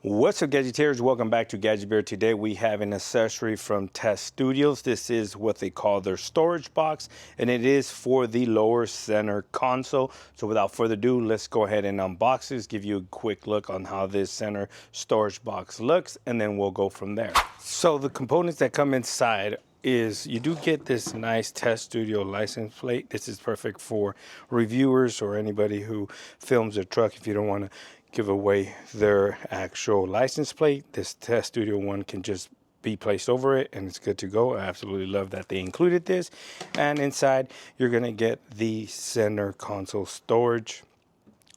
What's up, gadgeteers? Welcome back to Gadget Bear. Today we have an accessory from Tesstudio. This is what they call their storage box, and it is for the lower center console. So without further ado, let's go ahead and unbox this, give you a quick look on how this center storage box looks, and then we'll go from there. So the components that come inside is you do get this nice Tesstudio license plate. This is perfect for reviewers or anybody who films a truck. If you don't want to give away their actual license plate, this Tesstudio one can just be placed over it and it's good to go. I absolutely love that they included this. And inside you're going to get the center console storage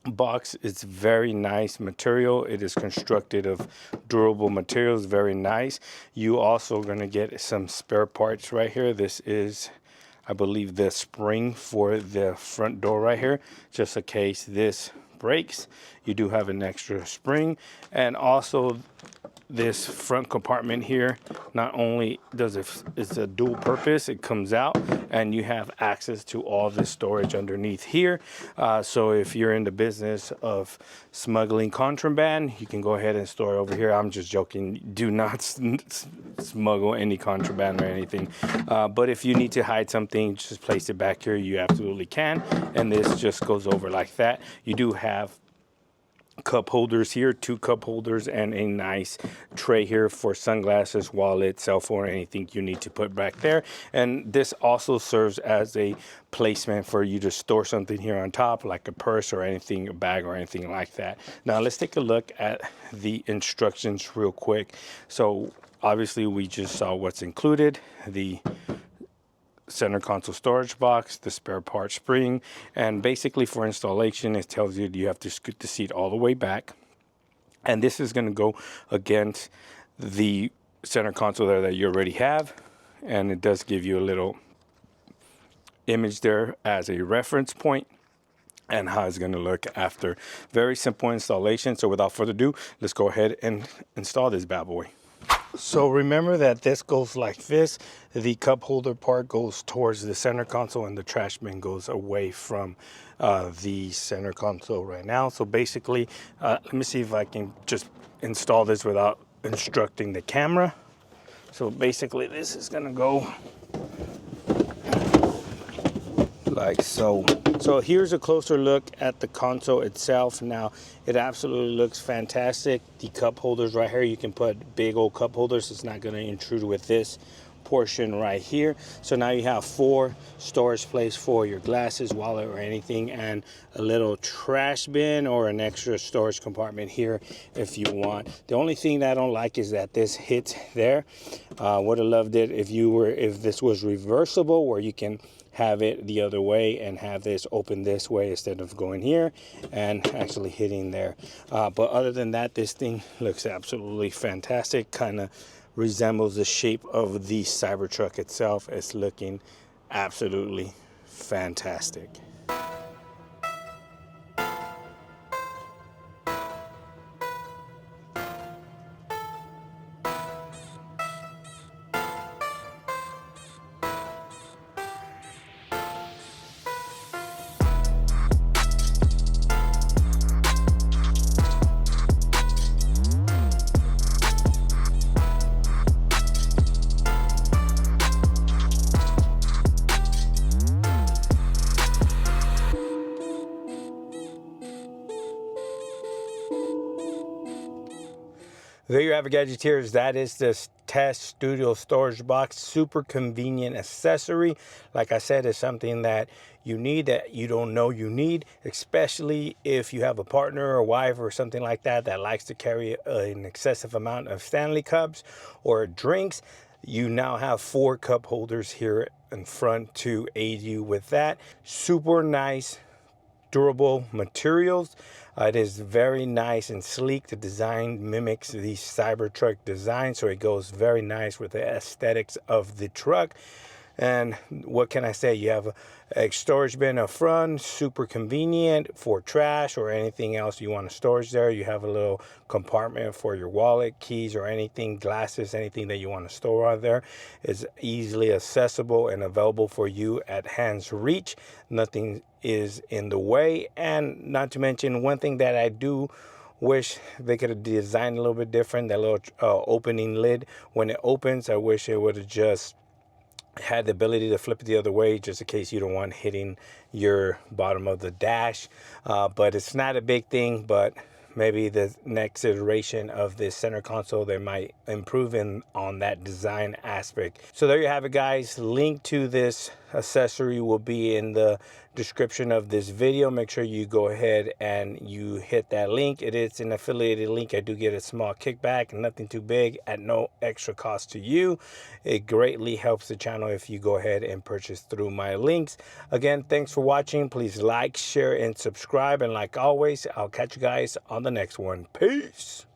box. It's very nice material. It is constructed of durable materials, very nice. You also going to get some spare parts right here. This is, I believe, the spring for the front door right here, just in case this breaks. You do have an extra spring, and also this front compartment here, not only does it's a dual purpose, it comes out and you have access to all this storage underneath here. So if you're in the business of smuggling contraband, you can go ahead and store it over here. I'm just joking, do not smuggle any contraband or anything, but if you need to hide something, just place it back here. You absolutely can, and this just goes over like that. You do have cup holders here, 2 cup holders, and a nice tray here for sunglasses, wallet, cell phone, anything you need to put back there. And this also serves as a placement for you to store something here on top, like a purse or anything, a bag or anything like that. Now let's take a look at the instructions real quick. So obviously we just saw what's included: the center console storage box, the spare part spring, and basically for installation it tells you you have to scoot the seat all the way back, and this is going to go against the center console there that you already have, and it does give you a little image there as a reference point and how it's going to look after. Very simple installation. So without further ado, let's go ahead and install this bad boy. So remember that this goes like this. The cup holder part goes towards the center console and the trash bin goes away from the center console right now. So basically, let me see if I can just install this without instructing the camera. So basically this is gonna go like so. So here's a closer look at the console itself. Now it absolutely looks fantastic. The cup holders right here, you can put big old cup holders. It's not going to intrude with this portion right here. So now you have 4 storage place for your glasses, wallet, or anything, and a little trash bin or an extra storage compartment here if you want. The only thing that I don't like is that this hits there. Would have loved it if this was reversible, where you can have it the other way and have this open this way instead of going here and actually hitting there. But other than that, this thing looks absolutely fantastic. Kind of resembles the shape of the Cybertruck itself. It's looking absolutely fantastic. There you have it, gadgeteers. That is the Tesstudio storage box. Super convenient accessory. Like I said, it's something that you need that you don't know you need, especially if you have a partner or wife or something like that that likes to carry an excessive amount of Stanley cups or drinks. You now have 4 cup holders here in front to aid you with that. Super nice, durable materials. It is very nice and sleek. The design mimics the Cybertruck design, so it goes very nice with the aesthetics of the truck. And what can I say? You have a storage bin up front, super convenient for trash or anything else you want to storage there. You have a little compartment for your wallet, keys, or anything, glasses, anything that you want to store on there. It's easily accessible and available for you at hand's reach. Nothing is in the way. And not to mention, one thing that I do Wish they could have designed a little bit different. That little opening lid, when it opens, I wish it would have just had the ability to flip it the other way, just in case you don't want hitting your bottom of the dash. But it's not a big thing, but maybe the next iteration of this center console, they might improve on that design aspect. So there you have it, guys. Link to this accessory will be in the description of this video. Make sure you go ahead and you hit that link. It is an affiliated link. I do get a small kickback, nothing too big, at no extra cost to you. It greatly helps the channel if you go ahead and purchase through my links. Again, thanks for watching. Please like, share, and subscribe. And like always, I'll catch you guys on the next one. Peace.